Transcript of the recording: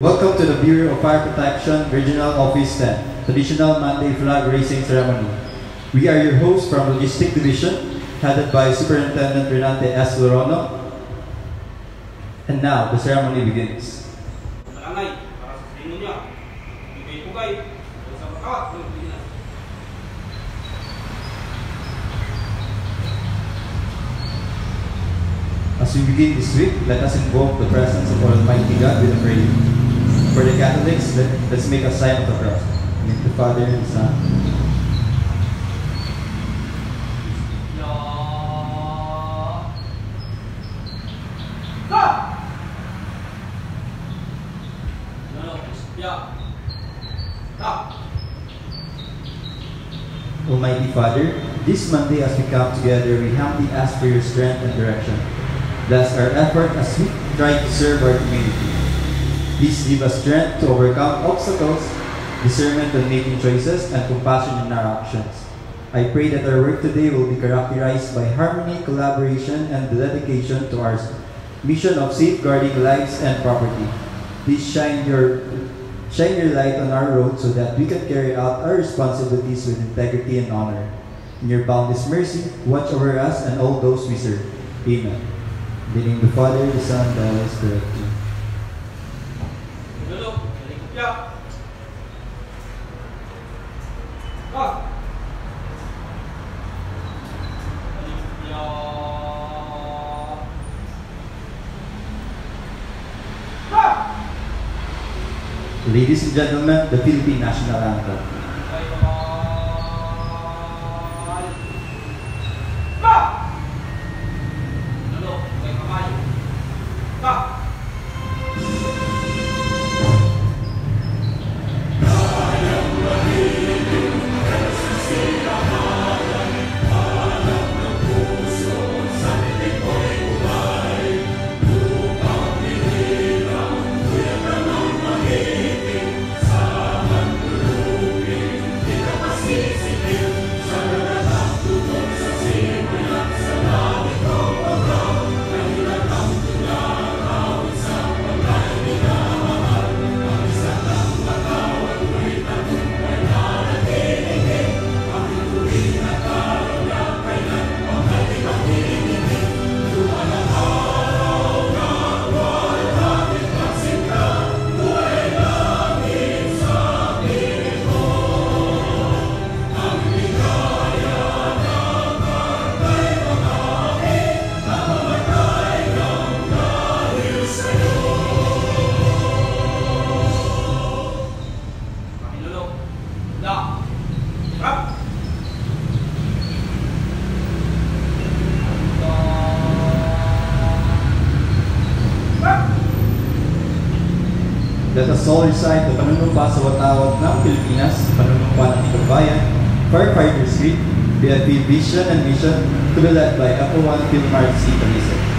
Welcome to the Bureau of Fire Protection Regional Office 10, Traditional Monday Flag Raising Ceremony. We are your hosts from Logistic Division, headed by Superintendent Renate S. Lorono. And now, the ceremony begins. As we begin this week, let us invoke the presence of Almighty God with a prayer. For the Catholics, let's make a sign of the cross. In the name of the Father and the Son. Almighty Father, this Monday as we come together, we humbly ask for your strength and direction. Bless our effort as we try to serve our community. Please give us strength to overcome obstacles, discernment in making choices, and compassion in our actions. I pray that our work today will be characterized by harmony, collaboration, and the dedication to our mission of safeguarding lives and property. Please shine your light on our road so that we can carry out our responsibilities with integrity and honor. In your boundless mercy, watch over us and all those we serve. Amen. In the name of the Father, the Son, and the Holy Spirit. Ladies and gentlemen, the Philippine National Anthem. Let us all recite the panunumpa sa watawag ng Pilipinas, panunumpa ng Ikabayan, Firefighters Week, BFP Vision and Mission, to be led by F1 Field Marshal C. Talisay.